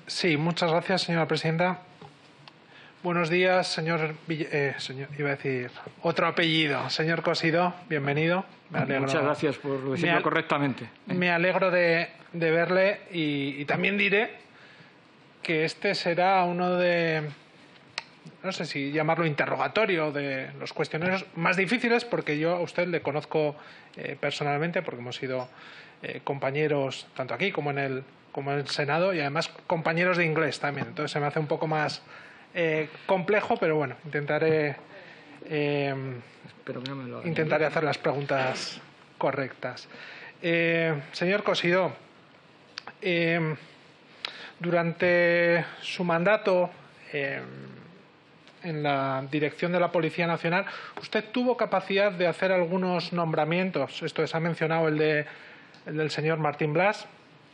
Sí, muchas gracias, señora presidenta. Buenos días, iba a decir otro apellido. Señor Cosidó, bienvenido. Me alegro, muchas gracias por decirlo correctamente. Me alegro de verle y también diré que este será uno de, no sé si llamarlo interrogatorio, de los cuestionarios más difíciles, porque yo a usted le conozco personalmente, porque hemos sido compañeros tanto aquí como en el Senado, y además compañeros de inglés también. Entonces se me hace un poco más complejo, pero bueno, intentaré hacer las preguntas correctas. Señor Cosidó, durante su mandato en la dirección de la Policía Nacional, usted tuvo capacidad de hacer algunos nombramientos. Esto se ha mencionado el del señor Martín Blas.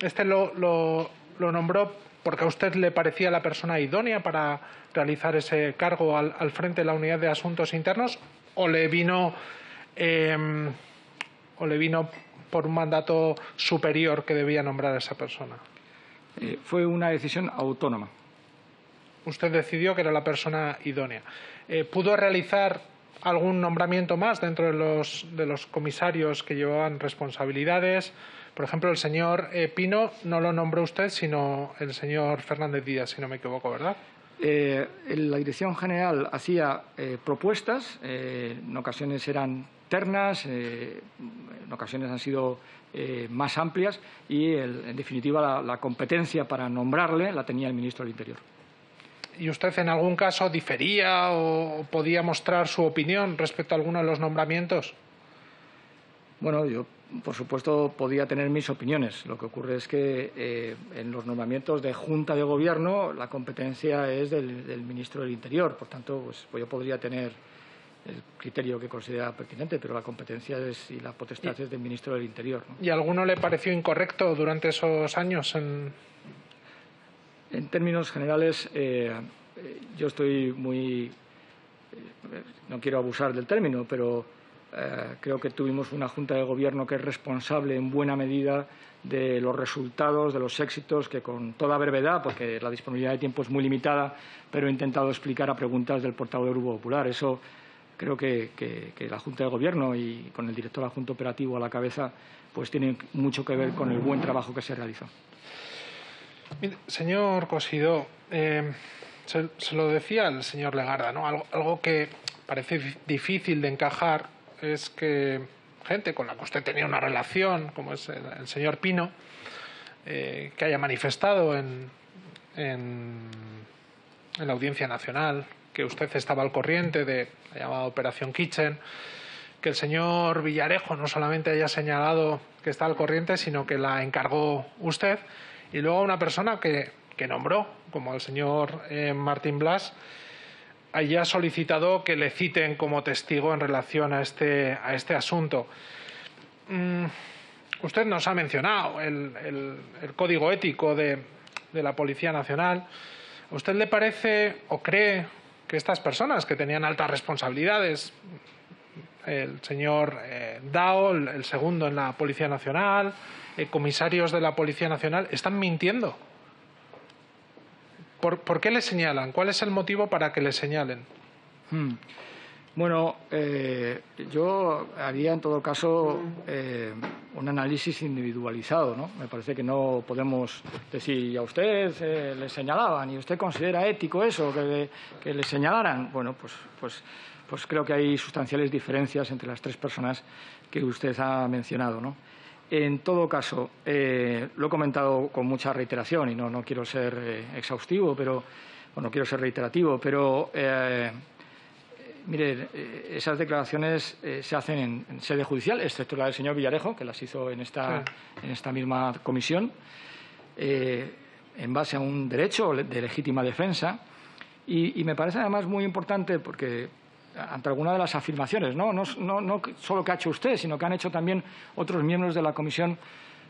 Este lo nombró porque a usted le parecía la persona idónea para realizar ese cargo al frente de la Unidad de Asuntos Internos, o le vino por un mandato superior que debía nombrar a esa persona. Fue una decisión autónoma. Usted decidió que era la persona idónea. ¿Pudo realizar algún nombramiento más dentro de los comisarios que llevaban responsabilidades? Por ejemplo, el señor Pino no lo nombró usted, sino el señor Fernández Díaz, si no me equivoco, ¿verdad? La Dirección General hacía propuestas, en ocasiones eran ternas, en ocasiones han sido más amplias y, en definitiva, la competencia para nombrarle la tenía el ministro del Interior. ¿Y usted en algún caso difería o podía mostrar su opinión respecto a alguno de los nombramientos? Bueno, yo, por supuesto, podía tener mis opiniones. Lo que ocurre es que en los nombramientos de Junta de Gobierno la competencia es del ministro del Interior. Por tanto, pues yo podría tener el criterio que considera pertinente, pero la competencia y la potestad es del ministro del Interior, ¿no? ¿Y alguno le pareció incorrecto durante esos años? En términos generales, yo estoy muy... no quiero abusar del término, pero creo que tuvimos una Junta de Gobierno que es responsable en buena medida de los resultados, de los éxitos, que con toda brevedad, porque la disponibilidad de tiempo es muy limitada, pero he intentado explicar a preguntas del portavoz del Grupo Popular. Eso creo que la Junta de Gobierno y con el director adjunto operativo a la cabeza, pues tiene mucho que ver con el buen trabajo que se realizó. Señor Cosidó, se lo decía el señor Legarda, ¿no? Algo que parece difícil de encajar es que gente con la que usted tenía una relación, como es el señor Pino, que haya manifestado en la Audiencia Nacional que usted estaba al corriente de la llamada Operación Kitchen, que el señor Villarejo no solamente haya señalado que está al corriente, sino que la encargó usted, y luego una persona que nombró, como el señor Martín Blas, haya solicitado que le citen como testigo en relación a este asunto. Usted nos ha mencionado el código ético de la Policía Nacional. ¿A usted le parece o cree que estas personas que tenían altas responsabilidades, el señor Dao, el segundo en la Policía Nacional, comisarios de la Policía Nacional, están mintiendo? ¿Por qué le señalan? ¿Cuál es el motivo para que le señalen? Bueno, yo haría en todo caso un análisis individualizado, ¿no? Me parece que no podemos decir, a usted le señalaban y usted considera ético eso, que le señalaran. Bueno, pues creo que hay sustanciales diferencias entre las tres personas que usted ha mencionado, ¿no? En todo caso, lo he comentado con mucha reiteración y no quiero ser exhaustivo, no quiero ser reiterativo, pero mire, esas declaraciones se hacen en sede judicial, excepto la del señor Villarejo, que las hizo en esta misma comisión, en base a un derecho de legítima defensa. Y me parece además muy importante porque ante alguna de las afirmaciones, no solo que ha hecho usted, sino que han hecho también otros miembros de la comisión,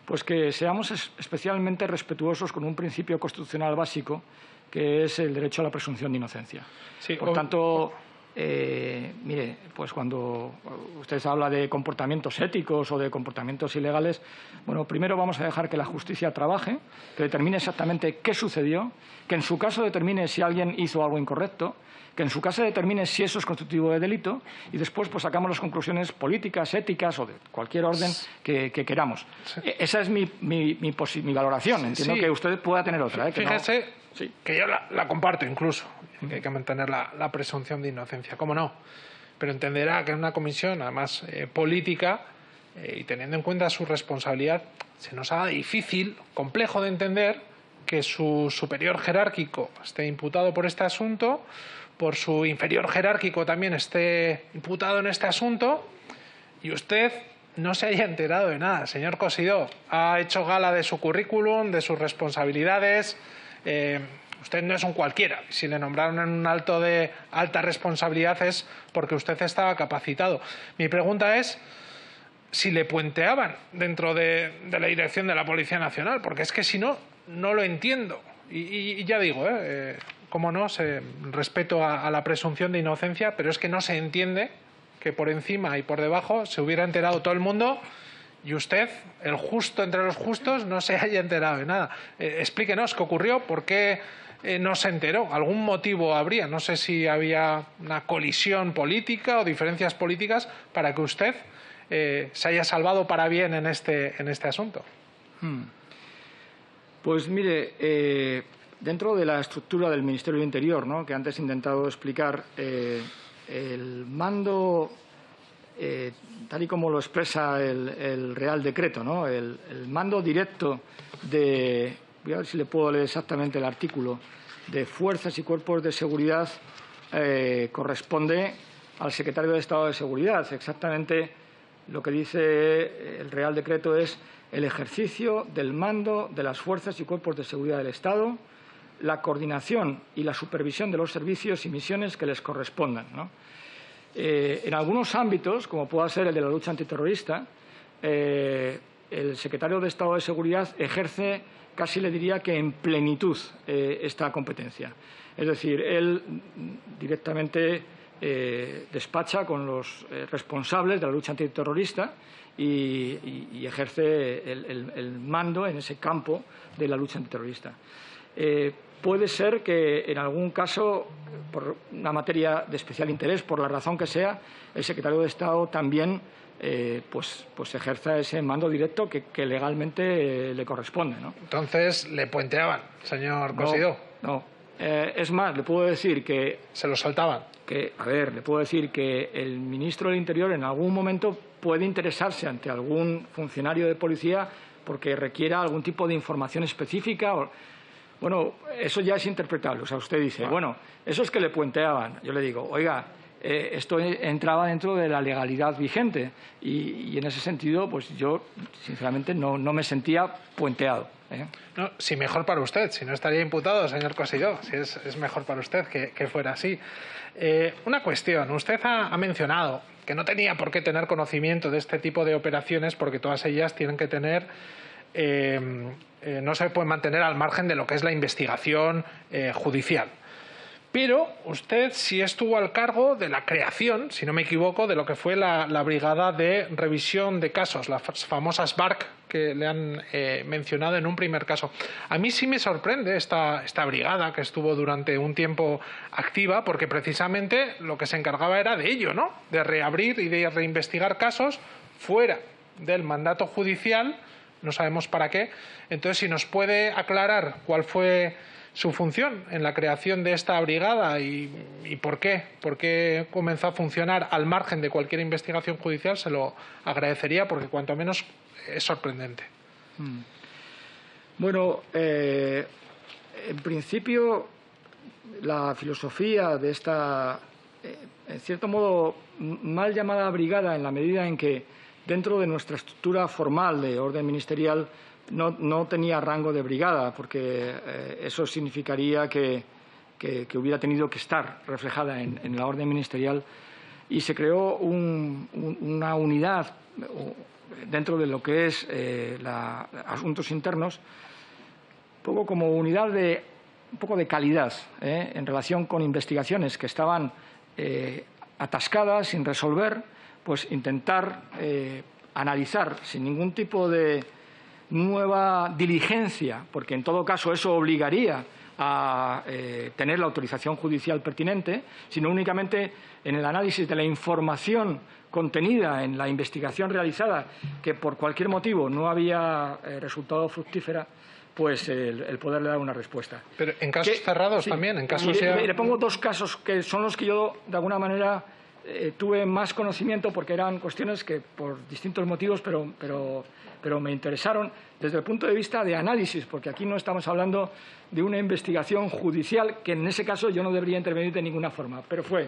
pues que seamos especialmente respetuosos con un principio constitucional básico, que es el derecho a la presunción de inocencia. Sí, por tanto, Mire, pues cuando usted habla de comportamientos éticos o de comportamientos ilegales, bueno, primero vamos a dejar que la justicia trabaje, que determine exactamente qué sucedió, que en su caso determine si alguien hizo algo incorrecto, que en su caso determine si eso es constitutivo de delito y después pues sacamos las conclusiones políticas, éticas o de cualquier orden que queramos. Sí. Esa es mi valoración. Entiendo que usted pueda tener otra. Fíjese que yo la comparto incluso, que hay que mantener la presunción de inocencia, cómo no. Pero entenderá que en una comisión, además política, y teniendo en cuenta su responsabilidad, se nos haga difícil, complejo de entender que su superior jerárquico esté imputado por este asunto, por su inferior jerárquico también esté imputado en este asunto y usted no se haya enterado de nada. Señor Cosidó, ha hecho gala de su currículum, de sus responsabilidades. Usted no es un cualquiera. Si le nombraron en un alto de alta responsabilidad es porque usted estaba capacitado. Mi pregunta es si le puenteaban dentro de la dirección de la Policía Nacional, porque es que si no, no lo entiendo. Y ya digo, cómo no, respeto a la presunción de inocencia, pero es que no se entiende que por encima y por debajo se hubiera enterado todo el mundo y usted, el justo entre los justos, no se haya enterado de nada. Explíquenos qué ocurrió, por qué no se enteró. ¿Algún motivo habría? No sé si había una colisión política o diferencias políticas para que usted se haya salvado para bien en este asunto. Pues mire, dentro de la estructura del Ministerio del Interior, ¿no?, que antes he intentado explicar, el mando, tal y como lo expresa el Real Decreto, ¿no?, el mando directo de, voy a ver si le puedo leer exactamente el artículo, de fuerzas y cuerpos de seguridad, corresponde al Secretario de Estado de Seguridad. Exactamente lo que dice el Real Decreto es el ejercicio del mando de las fuerzas y cuerpos de seguridad del Estado, la coordinación y la supervisión de los servicios y misiones que les correspondan, ¿no? En algunos ámbitos, como pueda ser el de la lucha antiterrorista, el Secretario de Estado de Seguridad ejerce, casi le diría que en plenitud, esta competencia. Es decir, él directamente despacha con los responsables de la lucha antiterrorista y ejerce el mando en ese campo de la lucha antiterrorista. Puede ser que en algún caso, por una materia de especial interés, por la razón que sea, el Secretario de Estado también pues ejerza ese mando directo que legalmente le corresponde, ¿no? Entonces, ¿le puenteaban, señor Cosidó? No. Es más, le puedo decir que... ¿Se lo soltaban? Le puedo decir que el ministro del Interior en algún momento puede interesarse ante algún funcionario de policía porque requiera algún tipo de información específica. Bueno, eso ya es interpretable. O sea, usted dice, bueno, eso es que le puenteaban. Yo le digo, oiga, esto entraba dentro de la legalidad vigente y en ese sentido, pues yo, sinceramente, no me sentía puenteado. No, si mejor para usted, si no estaría imputado, señor Cosidó, si es mejor para usted que fuera así. Una cuestión, usted ha mencionado que no tenía por qué tener conocimiento de este tipo de operaciones porque todas ellas tienen que tener, no se pueden mantener al margen de lo que es la investigación judicial. Pero usted sí estuvo al cargo de la creación, si no me equivoco, de lo que fue la Brigada de Revisión de Casos, las famosas BARC que le han mencionado en un primer caso. A mí sí me sorprende esta brigada que estuvo durante un tiempo activa, porque precisamente lo que se encargaba era de ello, ¿no? De reabrir y de reinvestigar casos fuera del mandato judicial, no sabemos para qué. Entonces, si nos puede aclarar cuál fue su función en la creación de esta brigada y por qué comenzó a funcionar al margen de cualquier investigación judicial, se lo agradecería porque cuanto menos es sorprendente. Bueno, en principio la filosofía de esta, en cierto modo, mal llamada brigada, en la medida en que dentro de nuestra estructura formal de orden ministerial no tenía rango de brigada, porque eso significaría que hubiera tenido que estar reflejada en la orden ministerial, y se creó una unidad dentro de lo que es asuntos internos, un poco como unidad un poco de calidad en relación con investigaciones que estaban atascada, sin resolver, pues intentar analizar sin ningún tipo de nueva diligencia, porque en todo caso eso obligaría a tener la autorización judicial pertinente, sino únicamente en el análisis de la información contenida en la investigación realizada, que por cualquier motivo no había resultado fructífera, pues el poderle dar una respuesta. Pero en casos cerrados también, en casos le pongo dos casos que son los que yo, de alguna manera, tuve más conocimiento porque eran cuestiones que, por distintos motivos, pero me interesaron desde el punto de vista de análisis, porque aquí no estamos hablando de una investigación judicial, que en ese caso yo no debería intervenir de ninguna forma, pero fue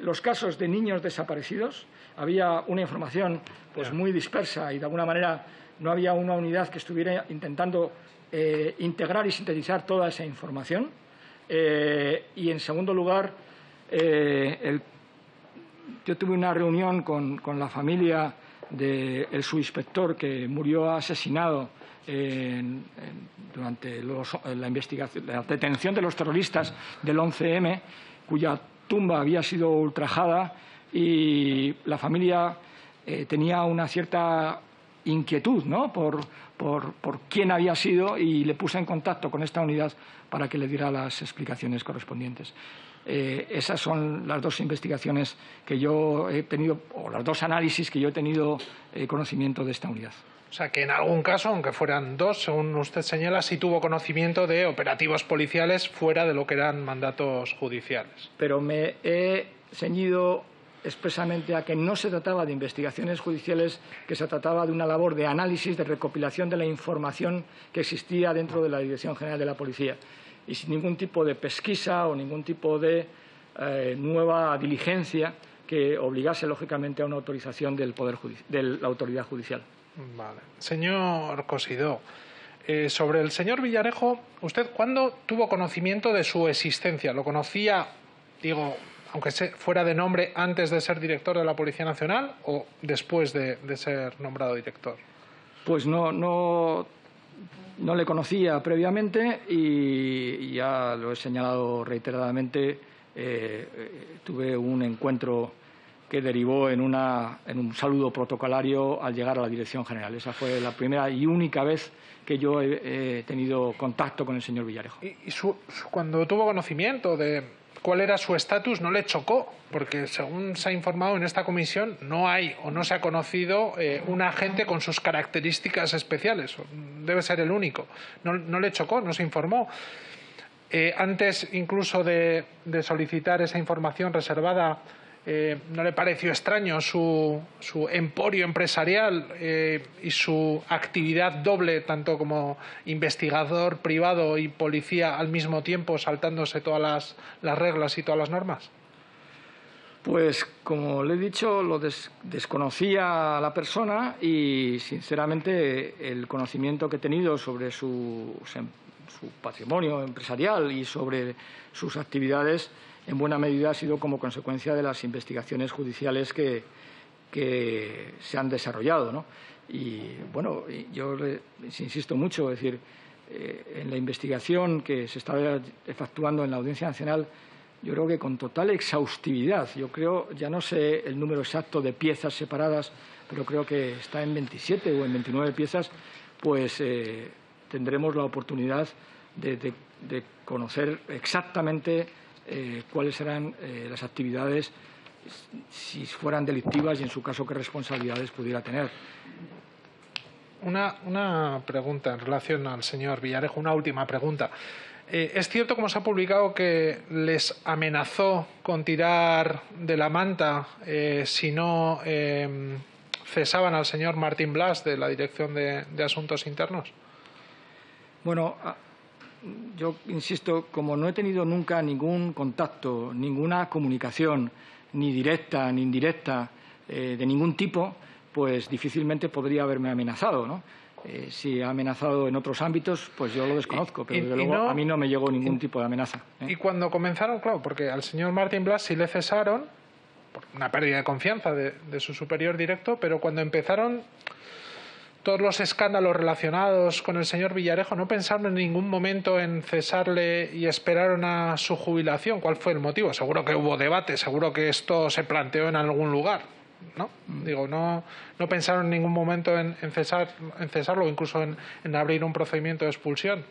los casos de niños desaparecidos. Había una información pues muy dispersa y, de alguna manera, no había una unidad que estuviera intentando integrar y sintetizar toda esa información. Y, en segundo lugar, yo tuve una reunión con la familia del subinspector que murió asesinado durante la investigación, la detención de los terroristas del 11M, cuya tumba había sido ultrajada, y la familia tenía una cierta inquietud, ¿no?, por quién había sido, y le puse en contacto con esta unidad para que le diera las explicaciones correspondientes. Esas son las dos investigaciones que yo he tenido, o los dos análisis que yo he tenido conocimiento de esta unidad. O sea, que en algún caso, aunque fueran dos, según usted señala, sí tuvo conocimiento de operativos policiales fuera de lo que eran mandatos judiciales. Pero me he ceñido expresamente a que no se trataba de investigaciones judiciales, que se trataba de una labor de análisis, de recopilación de la información que existía dentro de la Dirección General de la Policía, y sin ningún tipo de pesquisa o ningún tipo de nueva diligencia que obligase, lógicamente, a una autorización de la autoridad judicial. Vale. Señor Cosidó, sobre el señor Villarejo, ¿usted cuándo tuvo conocimiento de su existencia? ¿Lo conocía, digo, aunque fuera de nombre, antes de ser director de la Policía Nacional o después de ser nombrado director? Pues no le conocía previamente, y ya lo he señalado reiteradamente. Tuve un encuentro que derivó en un saludo protocolario al llegar a la Dirección General. Esa fue la primera y única vez que yo he tenido contacto con el señor Villarejo. ¿Y cuando tuvo conocimiento de cuál era su estatus, no le chocó? Porque, según se ha informado en esta comisión, no hay o no se ha conocido un agente con sus características especiales. Debe ser el único. ¿No le chocó? ¿No se informó? Antes incluso de solicitar esa información reservada, ¿no le pareció extraño su emporio empresarial y su actividad doble, tanto como investigador privado y policía al mismo tiempo, saltándose todas las reglas y todas las normas? Pues, como le he dicho, lo desconocía a la persona, y, sinceramente, el conocimiento que he tenido sobre su patrimonio empresarial y sobre sus actividades, en buena medida, ha sido como consecuencia de las investigaciones judiciales que se han desarrollado, ¿no? Y, bueno, yo insisto mucho, es decir, en la investigación que se está efectuando en la Audiencia Nacional, yo creo que con total exhaustividad, ya no sé el número exacto de piezas separadas, pero creo que está en 27 o en 29 piezas, pues tendremos la oportunidad de conocer exactamente cuáles serán las actividades, si fueran delictivas, y, en su caso, qué responsabilidades pudiera tener. Una pregunta en relación al señor Villarejo, una última pregunta. ¿Es cierto, como se ha publicado, que les amenazó con tirar de la manta si no cesaban al señor Martín Blas de la Dirección de Asuntos Internos? Bueno, yo insisto, como no he tenido nunca ningún contacto, ninguna comunicación, ni directa ni indirecta, de ningún tipo, pues difícilmente podría haberme amenazado, ¿no? Si ha amenazado en otros ámbitos, pues yo lo desconozco, pero desde luego a mí no me llegó ningún tipo de amenaza. Y cuando comenzaron, claro, porque al señor Martín Blas sí le cesaron por una pérdida de confianza de su superior directo, pero cuando empezaron todos los escándalos relacionados con el señor Villarejo, ¿no pensaron en ningún momento en cesarle y esperaron a su jubilación? ¿Cuál fue el motivo? Seguro que hubo debate, seguro que esto se planteó en algún lugar, ¿no? Digo, no pensaron en ningún momento en cesarlo o incluso en abrir un procedimiento de expulsión.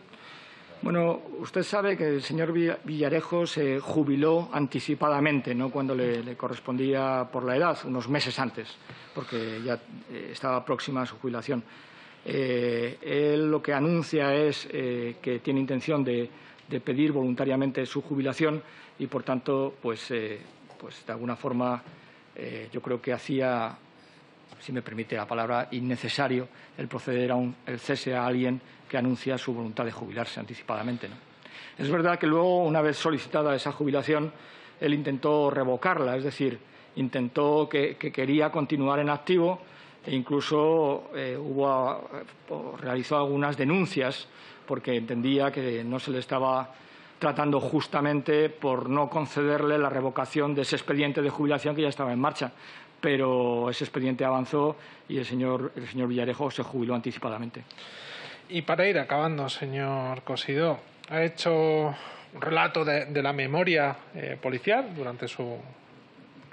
Bueno, usted sabe que el señor Villarejo se jubiló anticipadamente, no cuando le correspondía por la edad, unos meses antes, porque ya estaba próxima a su jubilación. Él lo que anuncia es que tiene intención de pedir voluntariamente su jubilación y, por tanto, pues de alguna forma yo creo que hacía, si me permite la palabra, innecesario el proceder a el cese a alguien que anuncia su voluntad de jubilarse anticipadamente, ¿no? Es verdad que luego, una vez solicitada esa jubilación, él intentó revocarla, es decir, intentó que quería continuar en activo e incluso realizó algunas denuncias porque entendía que no se le estaba tratando justamente por no concederle la revocación de ese expediente de jubilación que ya estaba en marcha. Pero ese expediente avanzó y el señor Villarejo se jubiló anticipadamente. Y para ir acabando, señor Cosidó, ha hecho un relato de la memoria policial durante su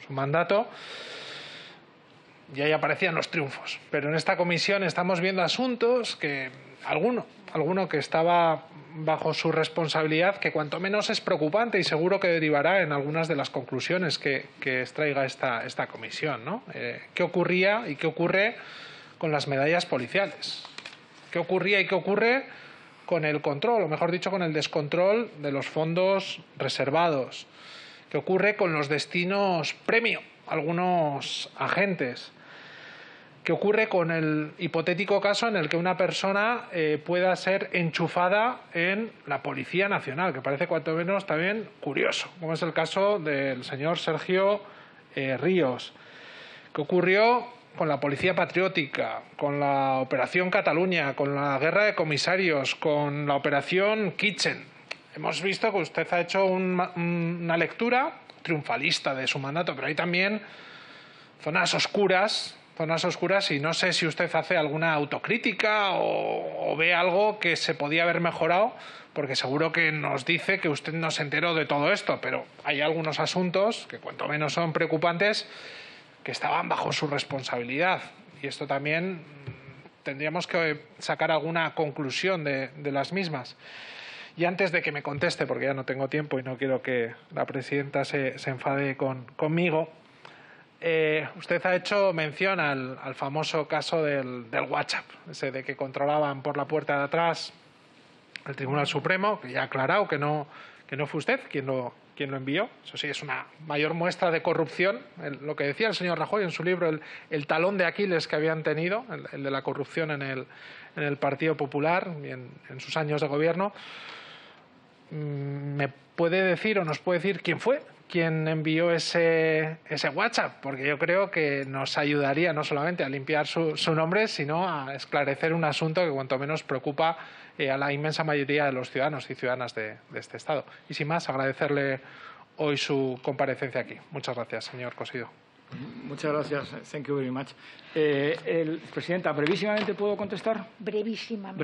mandato y ahí aparecían los triunfos. Pero en esta comisión estamos viendo asuntos que alguno que estaba bajo su responsabilidad, que cuanto menos es preocupante y seguro que derivará en algunas de las conclusiones que extraiga esta comisión, ¿no? ¿Qué ocurría y qué ocurre con las medallas policiales? ¿Qué ocurría y qué ocurre con el control, o mejor dicho, con el descontrol de los fondos reservados? ¿Qué ocurre con los destinos premio a algunos agentes? ¿Qué ocurre con el hipotético caso en el que una persona pueda ser enchufada en la Policía Nacional, que parece cuanto menos también curioso, como es el caso del señor Sergio Ríos? ¿Qué ocurrió con la Policía Patriótica, con la Operación Cataluña, con la Guerra de Comisarios, con la Operación Kitchen? Hemos visto que usted ha hecho una lectura triunfalista de su mandato, pero hay también zonas oscuras, y no sé si usted hace alguna autocrítica o ve algo que se podía haber mejorado, porque seguro que nos dice que usted no se enteró de todo esto, pero hay algunos asuntos que cuanto menos son preocupantes que estaban bajo su responsabilidad, y esto también tendríamos que sacar alguna conclusión de las mismas. Y antes de que me conteste, porque ya no tengo tiempo y no quiero que la presidenta se enfade conmigo, usted ha hecho mención al famoso caso del WhatsApp, ese de que controlaban por la puerta de atrás el Tribunal Supremo, que ya ha aclarado que no fue usted quien lo envió. Eso sí, es una mayor muestra de corrupción. Lo que decía el señor Rajoy en su libro, el talón de Aquiles que habían tenido, el de la corrupción en el Partido Popular y en sus años de gobierno. ¿Me puede decir o nos puede decir quién fue quien envió ese WhatsApp? Porque yo creo que nos ayudaría no solamente a limpiar su nombre, sino a esclarecer un asunto que cuanto menos preocupa a la inmensa mayoría de los ciudadanos y ciudadanas de este Estado. Y sin más, agradecerle hoy su comparecencia aquí. Muchas gracias, señor Cosidó. Muchas gracias. Thank you very much. Presidenta, brevísimamente, ¿puedo contestar? Brevísimamente.